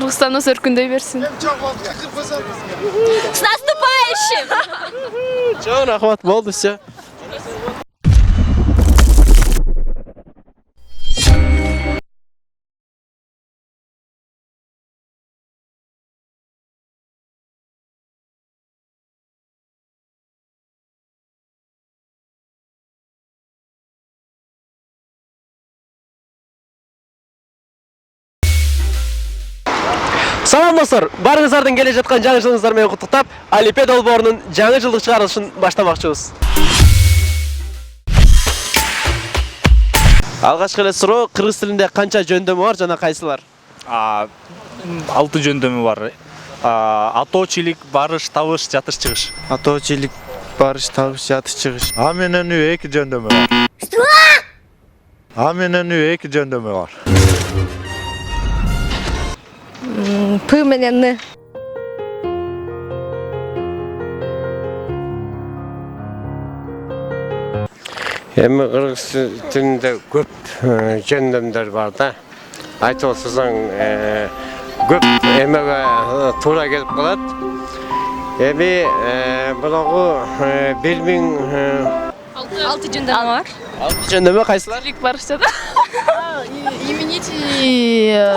Кыргызстан өз өркүндөй берсин. С наступающим! Чоң рахмат, болды все. Салам достор, барыңыздардын келе жаткан жаңы жылыңыздар менен куттуктап, Алипе долбоорунун жаңы жылдык чыгарылышын баштамакчыбыз. Алгачкы эле суроо, кыргыз тилинде канча жөндөмү бар жана кайсылар? 6 жөндөмү бар. Атоочилик, барыш, табыш, жатыш, чыгыш. Атоочилик, барыш, табыш, жатыш, чыгыш. А менен үй 2 жөндөмү бар. А менен үй 2 жөндөмү бар. П менен Н. Эми кыргыз тилинде көп жөндөмдөр бар да. Айтып отсаң, көп эмеге туура келип калат. Эми булагы 6 жөндөмү бар. Жөндөмү кайсылар? Лик барышта да.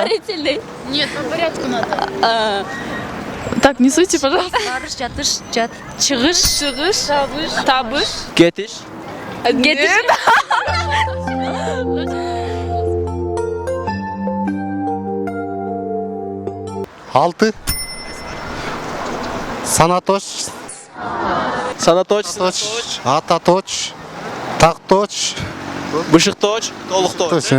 Парительный. Нет, по порядку надо. Так, не суйте, пожалуйста. Барыш, жатыш, чыгыш, табыш. Кетиш. Кетиш. Алты. Санаточ. Санаточ, Ататоч. Такточ. бышыкточ, толукточ.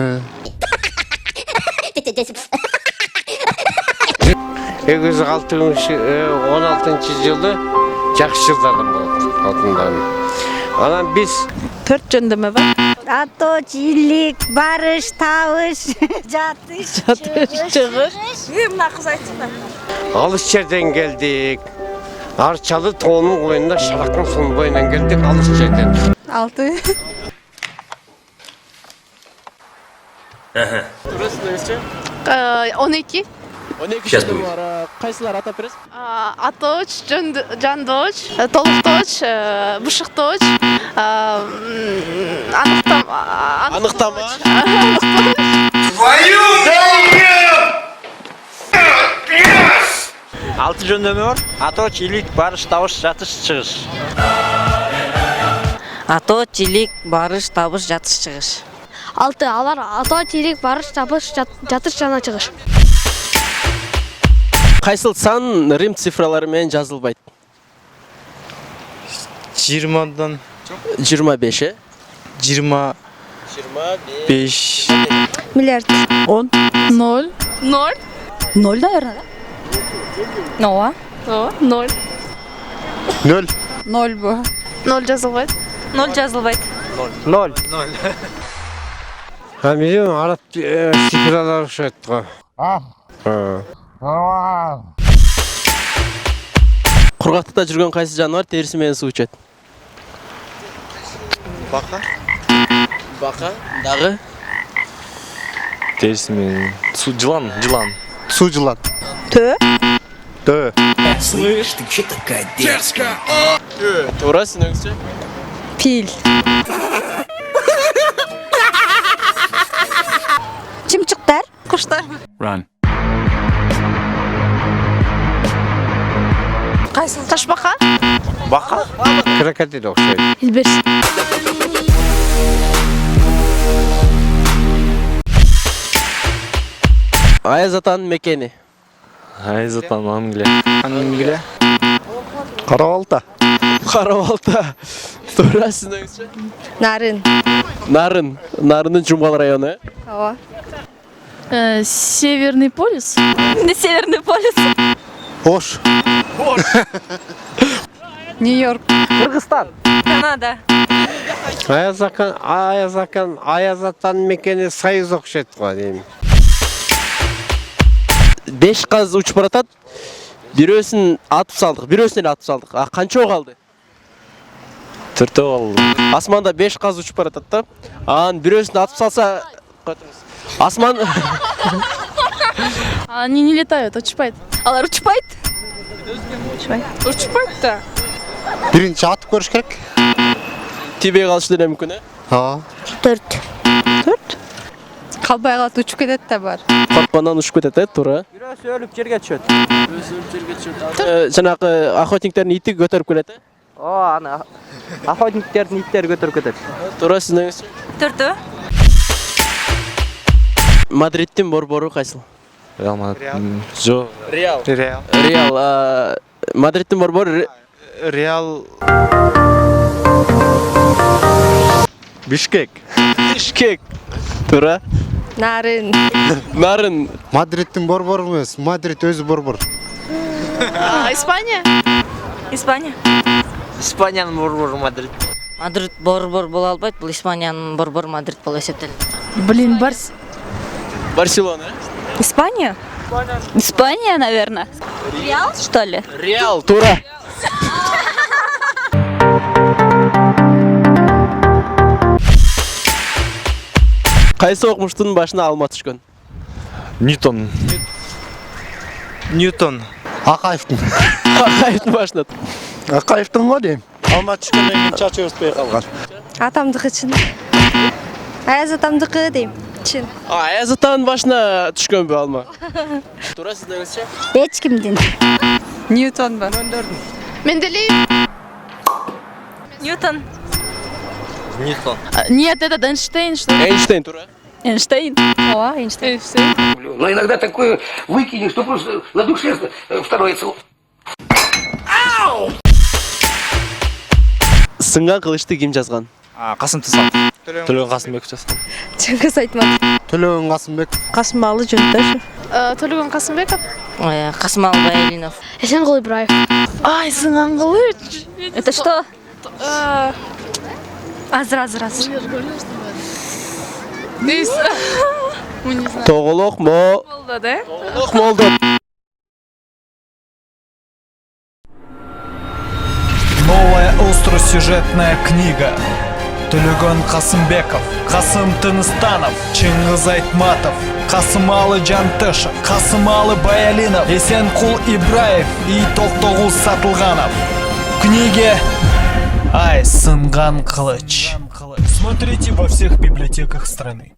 216-жылы жакшы жылдардан болот алтындан. Анан биз 4 жөндөмү бар. Атоочилик, барыш, табыш, жатыш, Чыгыш. Мына кыз айтсын да. алыс жерден келдик. Арчалы тоонун коюнда Шарактын суунун боюнан келдик, алыс жерден. 6. Турасыңызчы? 12. 12 жөндөмү бар. Кайсылар атап бересиз? Аточ, жандоч, толукточ, бышыкточ, Аныктама. Алты жөндөмү бар. Атоочилик, барыш, табыш, жатыш, чыгыш. Атоочилик, барыш, табыш, жатыш, чыгыш. 6. Алар атоочилик, барыш, табыш, жатыш жана чыгыш. Кайсыл сан рим цифралары менен жазылбайт? 20-дан 25, 25. Миллиард. 10. 0. 0. 0 да берди. Ооба. 0. 0. 0 бу. 0 жазылбайт. 0 жазылбайт. 0. Биздин араб цифралары окшойт го. Кургактыкта жүргөн кайсы жаныбар териси менен суу ичет? Бака. Бака, дагы? Терси менен жылан. Суу жылан. Тө. Тö. Туура, сиңизчи? Пил. Чымчыктар. Куштар. Run. Кайсы? Ташбака. Бака. Крокодил окшойт. Илбеш. Аяз атанын мекени. Айзатан Англия. Кара балта. Кара балта. Туура, сиңизчи? Нарын. Нарындын Жумгал району. Ооба. Северный полюс. Не Северный полюс. Ош. Нью-Йорк. Кыргызстан. Канада. Аяз атанын мекени Союз окшойт го дейм. 5 каз учуп баратат. Бирөөсүн атып салдык. А канчоо калды? 4 калды. Асманда 5 каз учуп баратат да. Анын бирөөсүн атып салса, асман Они не летают, учпайды. Алар учпайт? Учпайды да. Биринчи атып көрүш керек. Тибей калышы деле мүмкүн, Ооба. 4. Калбай калат учуп кетет да бар. Корккондон учуп кетет, туура. Бирөөсү өлүп жерге түшөт. Жанагы охотниктердин ити көтөрүп келет, О, аны охотниктердин иттери көтөрүп кетет. Туура, сиздин Төртөө? Мадридтин борбору кайсыл? Реал Мадрид. Жо. Реал. Реал. Реал. Мадридтин борбору Реал. Бишкек. Бишкек. Туура. Нарын. Нарын. Мадридтин борбору эмес, Мадрид өзү борбор. Испания? Испания. Испаниянын борбору Мадрид. Мадрид борбор боло албайт, бул Испаниянын борбор Мадрид болуп эсептелет. Блин, Барселона. Испания? Испания, наверное. Реал, что ли? Реал, туура. Кайсы окумуштун башына алма түшкөн? Ньютон. Ньютон. Акаевдин. Акаевдин башына. Акаевдин го дейм. Алма түшкөндөн кийин чачы өспөй калган. Атамдыкы чын. Аяз атамдыкы дейм. Чын. Аяз атанын башына түшкөнбү алма? Туура, сиздеңизче? Эч кимдин. Ньютон ба? Менделеев? Ньютон. Ньютон. Нет, это Эйнштейн, что ли? Эйнштейн, туура. Эйнштейн. Ооба, Эйнштейн. Но иногда такое выкинешь, что просто на душе становится. Сынган кылычты ким жазган? Касым Тысал. Төлөн Касымбеков жазган. Чыңгыз Айтматов. Төлөгөн Касымбек. Касымалы Жөнтөшев. Төлөгөн Касымбеков? Касымалы Баялинов. Эсенгул Ибраев. Ай, сынган кылыч. Это что? Азыр. Мы не знаем. Тоголок мо? Болды, да? Тоголок молду. Новая остросюжетная книга. Төлөгөн Касымбеков, Касым Тыныстанов, Чыңгыз Айтматов, Касымалы Жантышев, Касымалы Баялинов, Эсенкул Ибраев и Токтогул Сатылганов. В книге «Ай, сынган кылыч». Смотрите во всех библиотеках страны.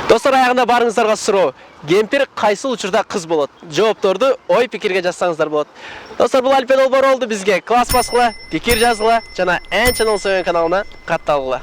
Достор, аягында барыңыздарга суроо. Кемпир кайсы учурда кыз болот? Жоопторду ой пикирге жазсаңыздар болот. Достор, бул Алипе Долбоор болду. Бизге класс баскыла, пикир жазгыла жана Ән Ченел каналына катталгыла.